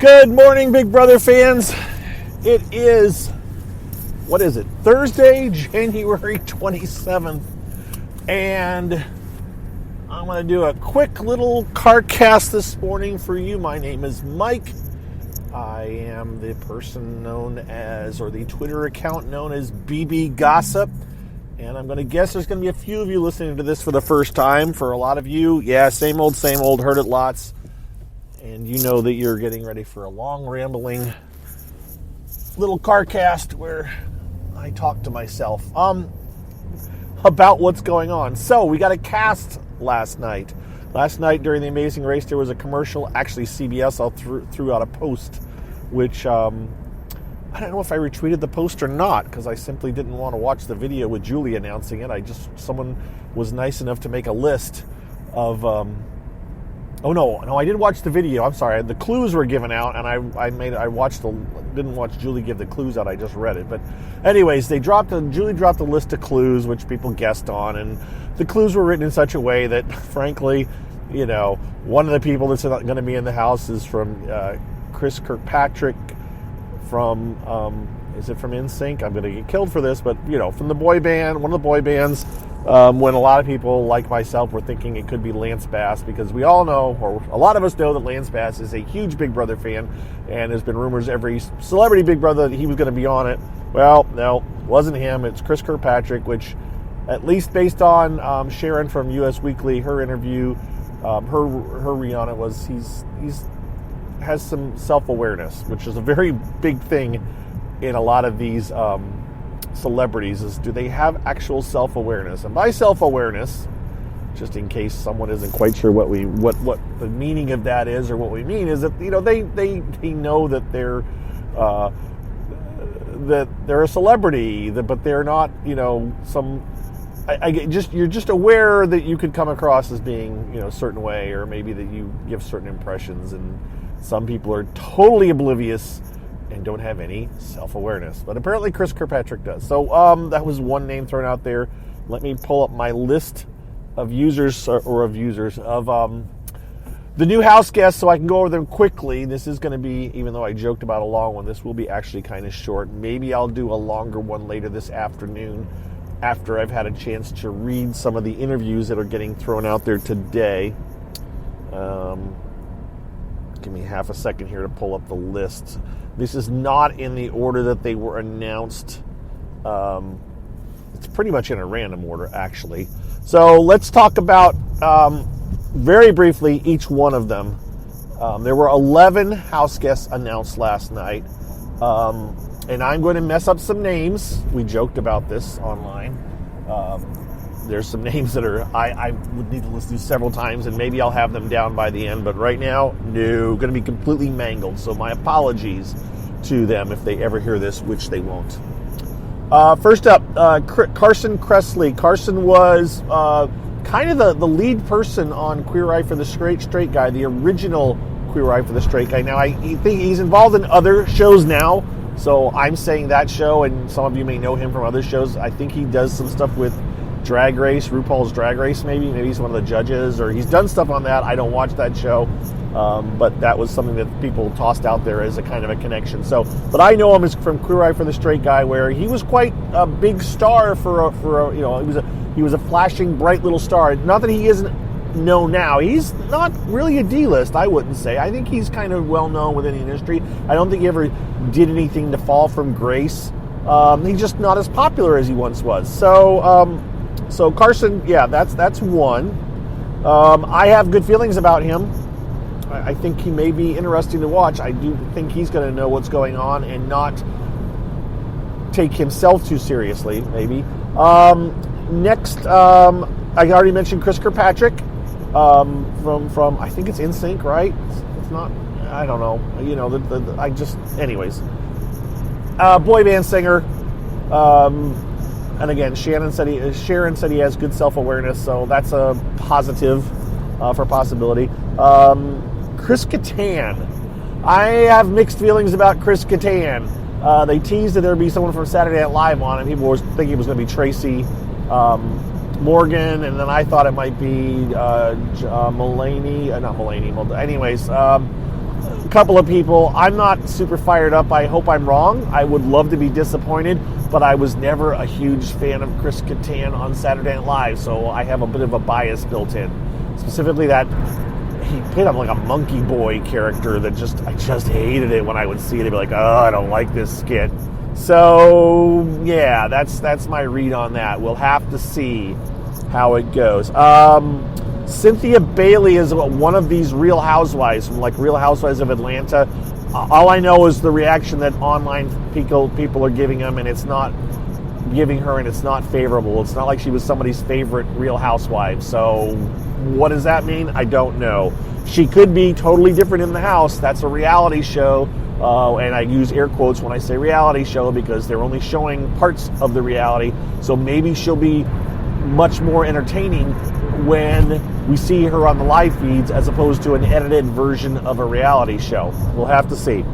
Good morning, Big Brother fans. It is, what is it, Thursday, January 27th, and I'm going to do a quick little car cast this morning for you. My name is Mike. I am the person known as, or the Twitter account known as BB Gossip, and I'm going to guess there's going to be a few of you listening to this for the first time. For a lot of you, yeah, same old, heard it lots. And you know that you're getting ready for a long, rambling little car cast where I talk to myself about what's going on. So we got a cast last night. Last night during The Amazing Race, there was a commercial. Actually, CBS threw out a post, which I don't know if I retweeted the post or not, because I simply didn't want to watch the video with Julie announcing it. Someone was nice enough to make a list of... Oh no! I did watch the video. I'm sorry. The clues were given out, and didn't watch Julie give the clues out. I just read it. But, anyways, Julie dropped a list of clues which people guessed on, and the clues were written in such a way that, frankly, one of the people that's going to be in the house is from Chris Kirkpatrick from is it from NSYNC? I'm going to get killed for this, but from the boy band, one of the boy bands. When a lot of people, like myself, were thinking it could be Lance Bass, because we all know, or a lot of us know, that Lance Bass is a huge Big Brother fan, and there's been rumors every celebrity Big Brother that he was going to be on it. Well, no, it wasn't him. It's Chris Kirkpatrick, which, at least based on Sharon from US Weekly, her interview, her read on it was he's has some self-awareness, which is a very big thing in a lot of these celebrities, is do they have actual self-awareness? And by self-awareness, just in case someone isn't quite sure what the meaning of that is, or what we mean, is that they know that they're a celebrity, but they're not you're just aware that you could come across as being a certain way, or maybe that you give certain impressions, and some people are totally oblivious and don't have any self-awareness. But apparently Chris Kirkpatrick does. So that was one name thrown out there. Let me pull up my list of users of the new house guests so I can go over them quickly. This is going to be, even though I joked about a long one, this will be actually kind of short. Maybe I'll do a longer one later this afternoon after I've had a chance to read some of the interviews that are getting thrown out there today. Give me half a second here to pull up the list. This is not in the order that they were announced. It's pretty much in a random order, actually. So let's talk about, very briefly, each one of them. There were 11 house guests announced last night. And I'm going to mess up some names. We joked about this online. There's some names that I would need to listen to several times, and maybe I'll have them down by the end. But right now, no, going to be completely mangled. So my apologies to them if they ever hear this, which they won't. First up, Carson Kressley. Carson was kind of the lead person on Queer Eye for the Straight Guy, the original Queer Eye for the Straight Guy. Now, I think he's involved in other shows now, so I'm saying that show, and some of you may know him from other shows. I think he does some stuff with Drag Race, RuPaul's Drag Race, maybe he's one of the judges, or he's done stuff on that. I don't watch that show, but that was something that people tossed out there as a kind of a connection. So, but I know him as from Queer Eye for the Straight Guy, where he was quite a big star he was a flashing, bright little star. Not that he isn't known now. He's not really a D-list, I wouldn't say. I think he's kind of well known within the industry. I don't think he ever did anything to fall from grace. He's just not as popular as he once was. So Carson, yeah, that's one. I have good feelings about him. I think he may be interesting to watch. I do think he's going to know what's going on and not take himself too seriously, maybe. Next, I already mentioned Chris Kirkpatrick from I think it's NSYNC, right? It's not. I don't know. Anyways, boy band singer. And again, Sharon said he has good self-awareness, so that's a positive for possibility. Chris Kattan. I have mixed feelings about Chris Kattan. They teased that there'd be someone from Saturday Night Live on, and people were thinking it was going to be Tracy Morgan, and then I thought it might be Mulaney. Not Mulaney. Anyways, couple of people. I'm not super fired up. I hope I'm wrong. I would love to be disappointed, but I was never a huge fan of Chris Kattan on Saturday Night Live, so I have a bit of a bias built in. Specifically that he played up like a monkey boy character that I just hated it when I would see it. I'd be like, oh, I don't like this skit. So, yeah, that's my read on that. We'll have to see how it goes. Cynthia Bailey is one of these Real Housewives, from like Real Housewives of Atlanta. All I know is the reaction that online people are giving them, and it's not favorable. It's not like she was somebody's favorite Real Housewife. So what does that mean? I don't know. She could be totally different in the house. That's a reality show. And I use air quotes when I say reality show because they're only showing parts of the reality. So maybe she'll be much more entertaining when we see her on the live feeds as opposed to an edited version of a reality show. We'll have to see.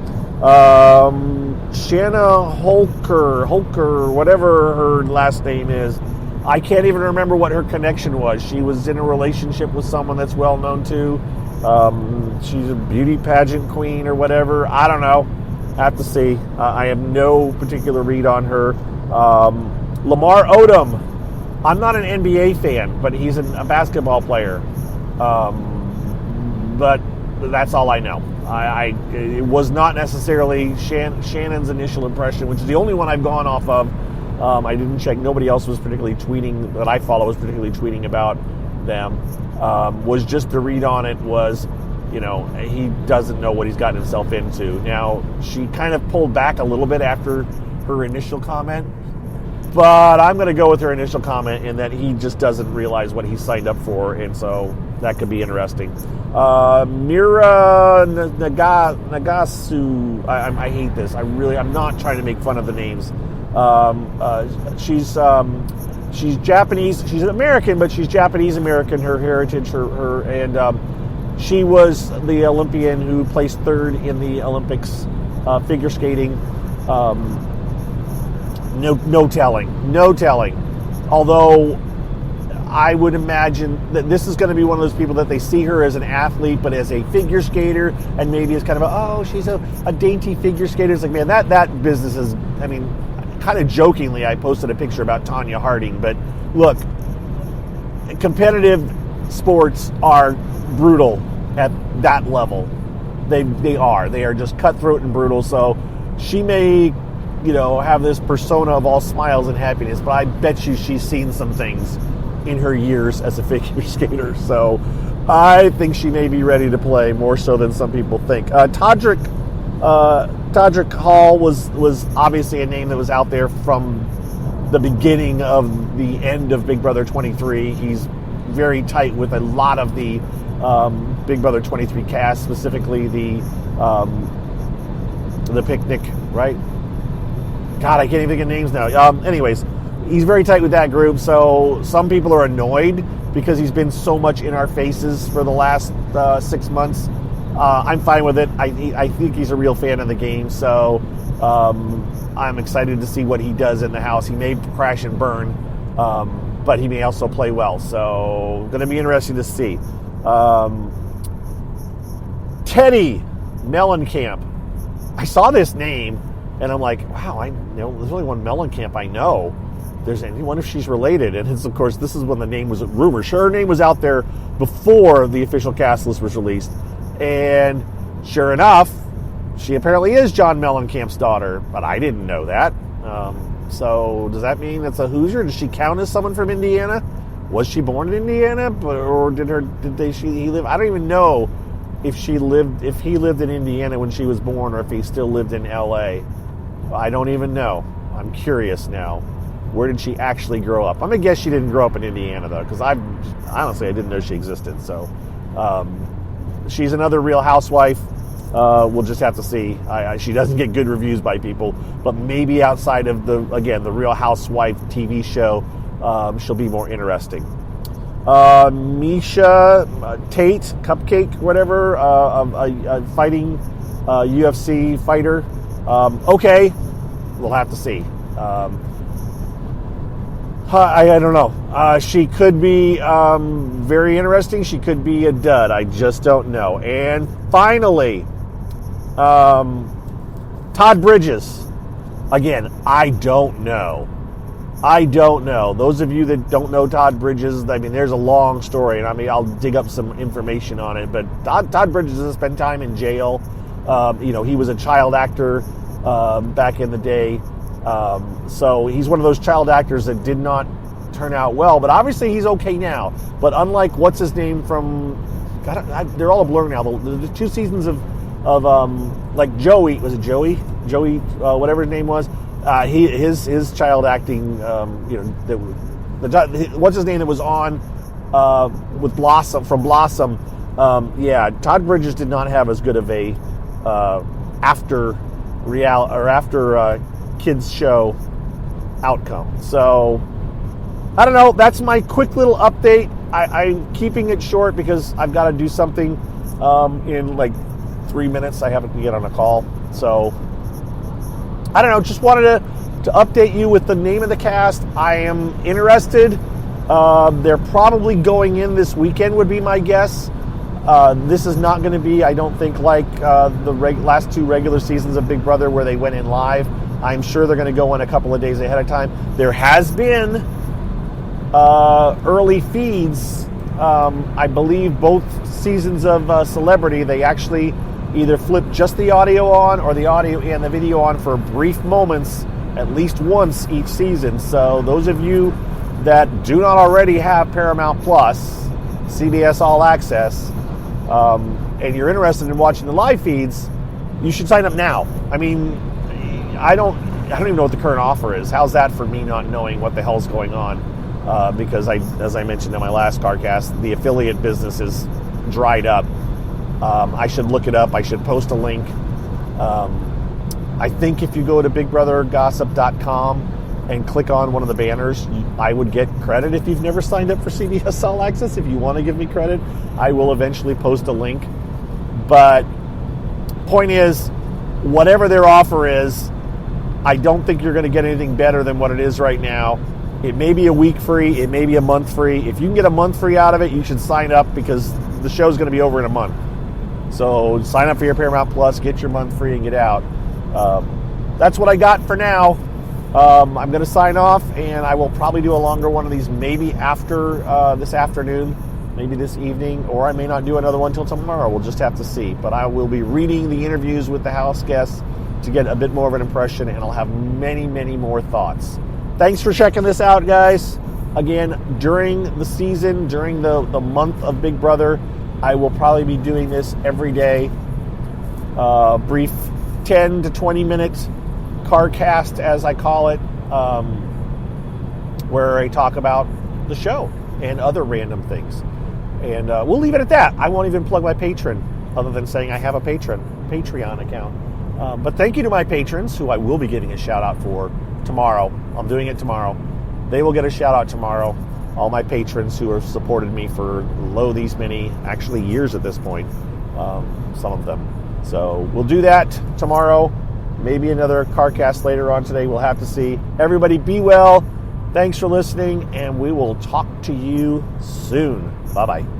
Shanna Holker, whatever her last name is. I can't even remember what her connection was. She was in a relationship with someone that's well known too. She's a beauty pageant queen or whatever. I don't know. Have to see. I have no particular read on her. Lamar Odom. I'm not an NBA fan, but he's a basketball player. But that's all I know. It was not necessarily Shannon's initial impression, which is the only one I've gone off of. I didn't check. Nobody else was particularly tweeting, that I follow was particularly tweeting about them. Was just the read on it was, he doesn't know what he's gotten himself into. Now, she kind of pulled back a little bit after her initial comment, but I'm going to go with her initial comment in that he just doesn't realize what he signed up for, and so that could be interesting. Mira Nagasu, I hate this. I'm not trying to make fun of the names. She's Japanese. She's an American, but she's Japanese American. Her heritage, she was the Olympian who placed third in the Olympics figure skating. No telling. Although I would imagine that this is going to be one of those people that they see her as an athlete, but as a figure skater, and maybe it's kind of she's a dainty figure skater. It's like, man, that business is. I mean, kind of jokingly, I posted a picture about Tanya Harding, but look, competitive sports are brutal at that level. They are just cutthroat and brutal. So she may, have this persona of all smiles and happiness, but I bet you she's seen some things in her years as a figure skater. So I think she may be ready to play more so than some people think. Todrick Hall was obviously a name that was out there from the beginning of the end of Big Brother 23. He's very tight with a lot of the Big Brother 23 cast, specifically the picnic, right? God, I can't even think of names now. Anyways, he's very tight with that group, so some people are annoyed because he's been so much in our faces for the last 6 months. I'm fine with it. I think he's a real fan of the game, so I'm excited to see what he does in the house. He may crash and burn, but he may also play well, so going to be interesting to see. Teddy Mellencamp. I saw this name, and I'm like, wow, there's only one Mellencamp I know. There's anyone if she's related, and of course, this is when the name was rumored. Sure, her name was out there before the official cast list was released. And sure enough, she apparently is John Mellencamp's daughter, but I didn't know that. So does that mean that's a Hoosier? Does she count as someone from Indiana? Was she born in Indiana, or he live? I don't even know if he lived in Indiana when she was born, or if he still lived in L.A. I don't even know. I'm curious now. Where did she actually grow up? I'm gonna guess she didn't grow up in Indiana though, because honestly I didn't know she existed. So. She's another Real Housewife. We'll just have to see. She doesn't get good reviews by people, but maybe outside of the Real Housewife TV show, she'll be more interesting. Misha Tate, Cupcake, whatever, a fighting UFC fighter. Okay, we'll have to see. I don't know. She could be very interesting. She could be a dud. I just don't know. And finally, Todd Bridges. Again, I don't know. Those of you that don't know Todd Bridges, I mean, there's a long story, and I mean, I'll dig up some information on it. But Todd Bridges has spent time in jail. He was a child actor back in the day. So he's one of those child actors that did not turn out well. But obviously, he's okay now. But unlike what's his name from, they're all a blur now. The 2 seasons of like Joey, was it Joey? Joey, whatever his name was. His child acting, what's his name that was on with Blossom from Blossom. Todd Bridges did not have as good of a after kids show outcome. So I don't know. That's my quick little update. I'm keeping it short because I've got to do something in like 3 minutes. I have to get on a call. So I don't know, just wanted to update you with the name of the cast. I am interested. They're probably going in this weekend would be my guess. This is not going to be, I don't think, like the last 2 regular seasons of Big Brother where they went in live. I'm sure they're going to go in a couple of days ahead of time. There has been early feeds. I believe both seasons of Celebrity, they actually either flip just the audio on or the audio and the video on for brief moments at least once each season. So those of you that do not already have Paramount Plus, CBS All Access, and you're interested in watching the live feeds, you should sign up now. I mean, I don't even know what the current offer is. How's that for me not knowing what the hell's going on? Because as I mentioned in my last CarCast, the affiliate business is dried up. I should look it up. I should post a link. I think if you go to BigBrotherGossip.com and click on one of the banners, I would get credit if you've never signed up for CBS All Access. If you want to give me credit, I will eventually post a link. But point is, whatever their offer is, I don't think you're going to get anything better than what it is right now. It may be a week free. It may be a month free. If you can get a month free out of it, you should sign up because the show's going to be over in a month. So sign up for your Paramount Plus, get your month free, and get out. That's what I got for now. I'm going to sign off, and I will probably do a longer one of these maybe after this afternoon, maybe this evening, or I may not do another one till tomorrow. We'll just have to see. But I will be reading the interviews with the house guests to get a bit more of an impression, and I'll have many, many more thoughts. Thanks for checking this out, guys. Again, during the season, during the month of Big Brother, I will probably be doing this every day. Brief 10 to 20 minute CarCast, as I call it, where I talk about the show and other random things. And we'll leave it at that. I won't even plug my Patreon, other than saying I have a Patreon account. But thank you to my patrons, who I will be getting a shout out for tomorrow. I'm doing it tomorrow. They will get a shout out tomorrow. All my patrons who have supported me for these many, actually years at this point, some of them. So we'll do that tomorrow. Maybe another CarCast later on today. We'll have to see. Everybody be well. Thanks for listening, and we will talk to you soon. Bye-bye.